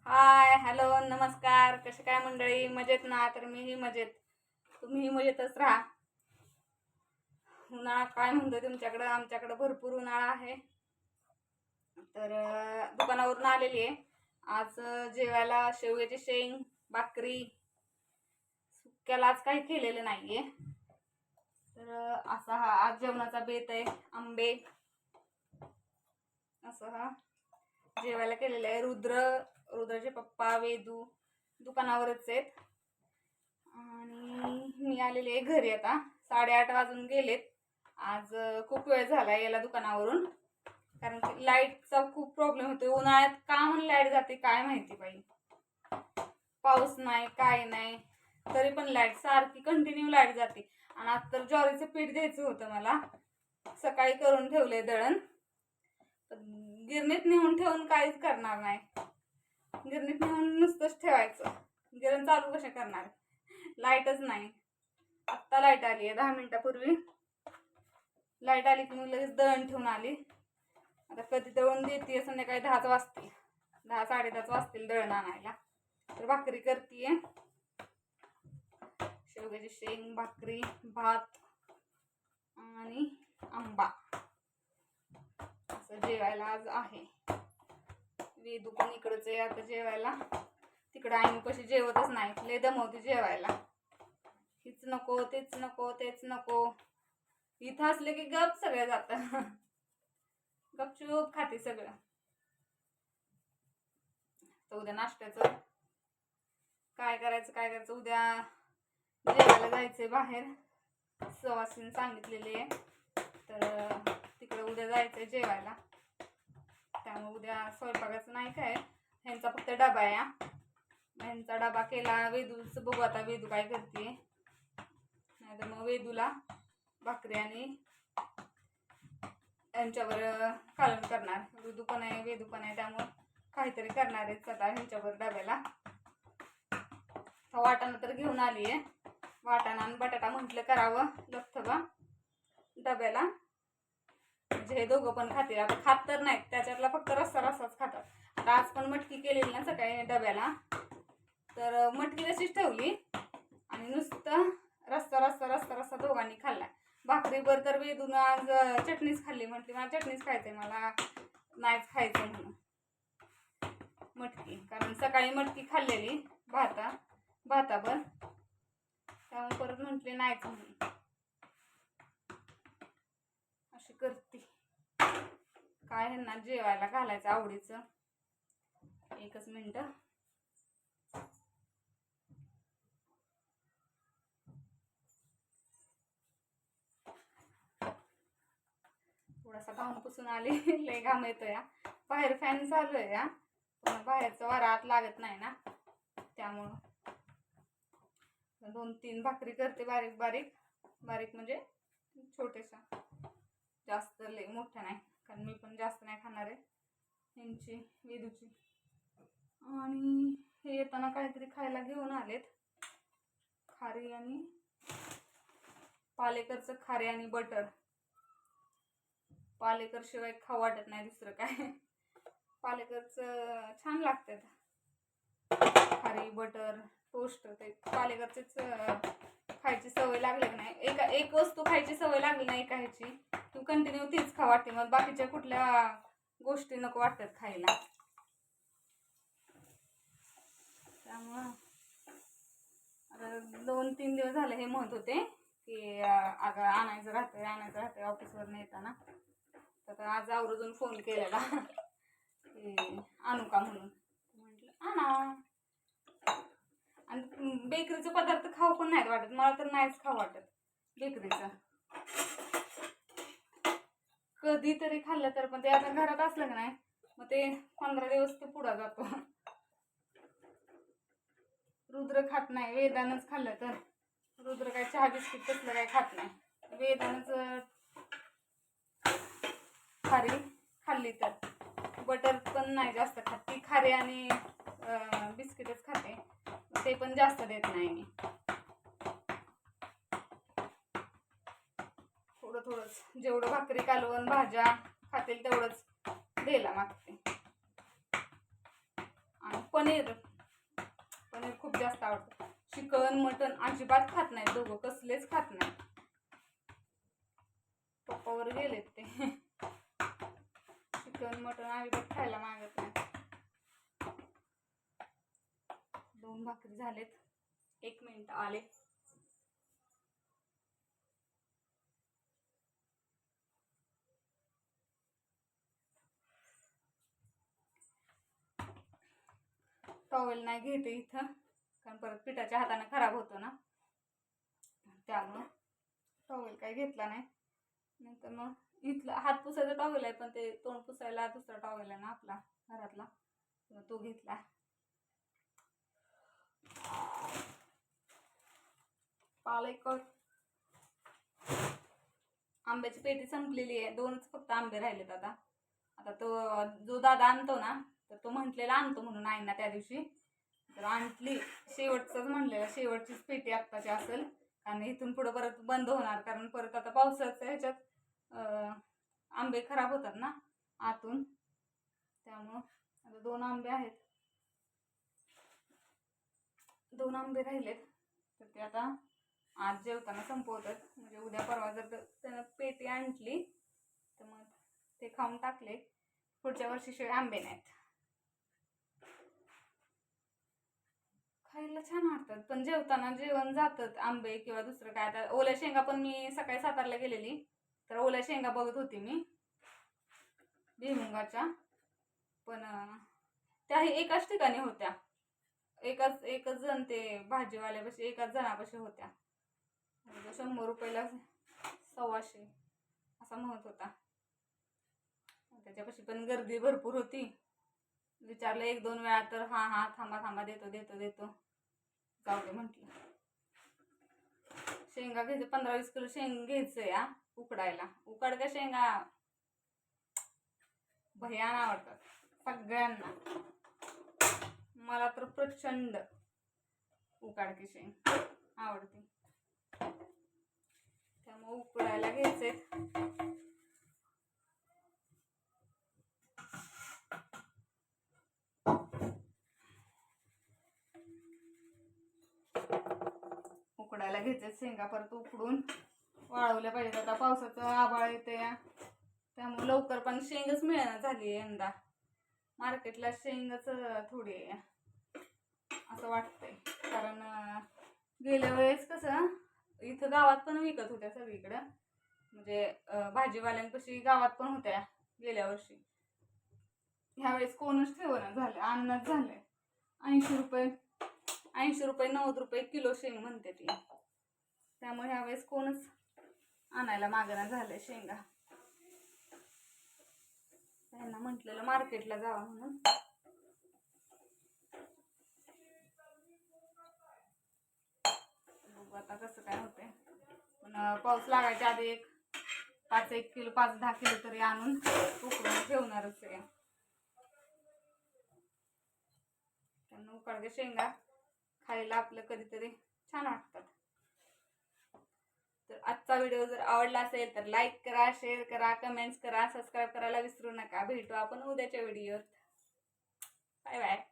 Hi hello नमस्कार. कसे काय मंडळी? मजेत ना? तर मीही मजेत, तुम्हीही मजेतच राहा. उन्हाळा काय म्हणतोय तुमच्याकडं? आमच्याकडं भरपूर उन्हाळा आहे. तर दुकानावरून आलेली आहे आज जेवायला. शेवग्याची शेंग, भाकरी. सुक्याला आज काही केलेलं नाहीये. तर असा हा आज जेवणाचा बेत आहे. आंबे असं हा जेवायला केलेलं आहे. रुद्रचे पप्पा वेदू दुकानावरच आहेत आणि मी आलेले आहे घरी. आता 8:30 वाजून गेलेत. आज खूप वेळ झाला याला दुकानावरून, कारण की लाईटचा खूप प्रॉब्लेम होतो उन्हाळ्यात. का म्हणून लाईट जाते काय माहिती बाई. पाऊस नाही काय नाही तरी पण लाईट सारखी कंटिन्यू लाईट जाते. आणि आज तर ज्वारीचं पीठ द्यायचं होतं मला. सकाळी करून ठेवलंय दळण. गिरणीत नेऊन ठेवून काहीच करणार नाही. गिरणीत नेऊन नुसतंच ठेवायचं. गिरण चालू कशा करणार? लाईटच नाही. आत्ता लाईट आली आहे 10 मिनिटापूर्वी. लाईट आली की मग लगेच दळण ठेवून आली. आता कधी दळून देते? संध्याकाळी 10 वाजतील, 10 10:30 वाजतील दळण आणायला. तर भाकरी करतीये. शेवग्याची शेंग, भाकरी, भात आणि आंबा असं जेवायला आज आहे. वेदू पण इकडच आहे आता जेवायला. तिकडं आईन कशी जेवतच नाही, लय दमवते जेवायला. हीच नको तेच नको तेच नको. इथं असले की गप सगळं जात. गपचूप खाते सगळं. तर उद्या नाश्त्याचं काय करायचं उद्या जेवायला जायचंय बाहेर. सवासीन सांगितलेले आहे. तर तिकडे उद्या जायचंय जेवायला. त्यामुळे उद्या स्वयंपाकाचं नाही काय. ह्यांचा फक्त डबा आहे. ह्यांचा डबा केला. वेदूचं बघू आता वेदू काय करते. नाही तर मग वेदूला भाकरी आणि यांच्यावर कालवण करणार. वेदू पण आहे त्यामुळे काहीतरी करणार आहेत आता ह्यांच्यावर डब्याला. वाटाणा तर घेऊन आली आहे. वाटाणा आणि बटाटा म्हटलं करावं लपथबा डब्याला, म्हणजे हे दोघं पण खातील. आता खात तर नाहीत, त्याच्यातला फक्त रस्साच खातात. आता आज पण मटकी केलेली ना सकाळी डब्याला, तर मटकी तशीच ठेवली आणि नुसतं रस्सा दोघांनी खाल्ला. भाकरीवर तर वेदून आज चटणीच खाल्ली. म्हटली मला चटणीच खायचंय, मला नाहीच खायचं म्हणून मटकी. कारण सकाळी मटकी खाल्लेली भातावर, त्यामुळे परत म्हटले नाहीच म्हणून. अशी करते. काय ह्यांना जेवायला घालायचं आवडीचं. एकच मिनिट. थोडासा घाम पुसून आली. लय घाम येतोय. बाहेर फॅन चालू आहे. पण बाहेरचा वारा आत लागत नाही ना, त्यामुळं 2-3 भाकरी करते. बारीक म्हणजे छोट्याशा, जास्त लय मोठ्या नाही, कारण मी पण जास्त नाही खाणार आहे. ह्यांची वेदूची. आणि हे येताना काहीतरी खायला घेऊन आलेत. खारी आणि पालेकरचं खारी आणि बटर. पालेकर शिवाय खाऊ वाटत नाही दुसरं काय. पालेकरचं छान लागतात. खारी बटर टोस्ट. ते पालेकरचेच खायची सवय लागली की नाही. एक वस्तू खायची सवय लागली नाही का ह्याची, तू कंटिन्यू तीच खा वाटते. मग बाकीच्या कुठल्या गोष्टी नको वाटतात खायला. त्यामुळं आता 2-3 दिवस झाले हे म्हणत होते की अगं आणायचं राहतंय ऑफिसवर येताना. तर आज आवर्जून फोन केलेला की आणू का म्हणून. म्हटलं आणा. आणि बेकरीचे पदार्थ खाऊ पण नाहीत वाटत मला. तर नाहीच खाऊ वाटत बेकरीचं. कधीतरी खाल्लं तर, पण ते आता घरात असलं की नाही मग ते 15 दिवस ते पुढं जातो. रुद्र खात नाही. वेदानच खाल्लं तर. रुद्र काय चहा बिस्किट तसलं काय खात नाही. वेदानच खारी खाल्ली तर. बटर पण नाही जास्त खात. ती खारी आणि बिस्किटच खाते, ते पण जास्त देत नाही मी. थोडंच जेवढं भाकरी कालवण भाज्या खातील तेवढंच द्यायला मागते. आणि पनीर पनीर खूप जास्त आवडतं. चिकन मटन अजिबात खात नाही दोघं, कसलेच खात नाही. पप्पावर गेलेत ते. चिकन मटन अजिबात खायला मागत नाही. 2 भाकरी झालेत. 1 मिनिट आले. टॉवेल नाही घेते इथं, कारण परत पिठाच्या हाताने खराब होतो ना, त्यामुळं टॉवेल काही घेतला नाही. नंतर मग इथला हात पुसायचा टॉवेल आहे, पण ते तोंड पुसायला दुसरा टॉवेल आहे ना आपला घरातला, तो घेतला. पालेकर आंब्याची पेटी संपलेली आहे. 2च फक्त आंबे राहिलेत आता. आता तो जो दादा आणतो ना, तर तो म्हटलेला आणतो म्हणून आईंना त्या दिवशी, तर आणली. शेवटचंच म्हणलेलं, शेवटचीच पेटी आत्ताची असेल, कारण इथून पुढं परत बंद होणार, कारण परत आता पावसाच्या ह्याच्यात आंबे खराब होतात ना आतून, त्यामुळं आता 2 आंबे आहेत. 2 आंबे राहिलेत, तर ते आता आज जेवताना संपवतात. म्हणजे उद्या परवा जर त्यानं पेटी आणली तर मग ते खाऊन टाकले. पुढच्या वर्षी शिवाय आंबे नाहीत. खायला छान वाटतात, पण जेवताना जेवण जातात आंबे किंवा दुसरं काय. आता ओल्या शेंगा पण मी सकाळी सातारला गेलेली, तर ओल्या शेंगा बघत होती मी भुईमुगाच्या, पण त्याही एकाच ठिकाणी होत्या. एकच जण ते भाजीवाल्यापाशी एकाच जणापाशी होत्या. 100 रुपयाला 125 असा म्हणत होता. त्याच्यापाशी पण गर्दी भरपूर होती. विचारलं 1-2 वेळा, तर हा थांबा देतो जाऊ दे म्हटलं. शेंगा घ्यायचे 15-20 किलो शेंग घ्यायचं या उकडायला. उकडक्या शेंगा भयान आवडतात सगळ्यांना. मला तर प्रचंड उकडकी शेंग आवडते, त्यामुळे उकडायला घ्यायचे. उकडायला घ्यायचे शेंगा, परत उकडून वाळवल्या पाहिजेत. आता पावसाचं आभाळ येते, त्यामुळे लवकर पण शेंगच मिळेना झाली यंदा. मार्केटला शेंगच थोडी असं वाटतंय, कारण गेल्या वेळेस कसं इथं गावात पण विकत होत्या सगळीकडं, म्हणजे भाजीवाल्यांपाशी गावात पण होत्या गेल्या वर्षी. ह्यावेळेस कोणच ठेवणं झालं, अन्नच झालंय. 80 रुपये 90 रुपये किलो शेंग म्हणते ती, त्यामुळे ह्यावेळेस कोणच आणायला मागणं झालंय शेंगा. त्यांना म्हटलेलं मार्केटला जावा म्हणून. बघू आता कसं काय होतंय. पण पाऊस लागायच्या आधी 5-1 किलो 5-10 किलो तरी आणून उकळून ठेवणारच आहे. त्यांना उकडके शेंगा खायला आपलं कधीतरी छान वाटतात. तर आजचा व्हिडिओ जर आवडला असेल तर लाईक करा, शेअर करा, कमेंट्स करा, सबस्क्राईब करायला विसरू नका. भेटू आपण उद्याच्या व्हिडिओत. Bye bye.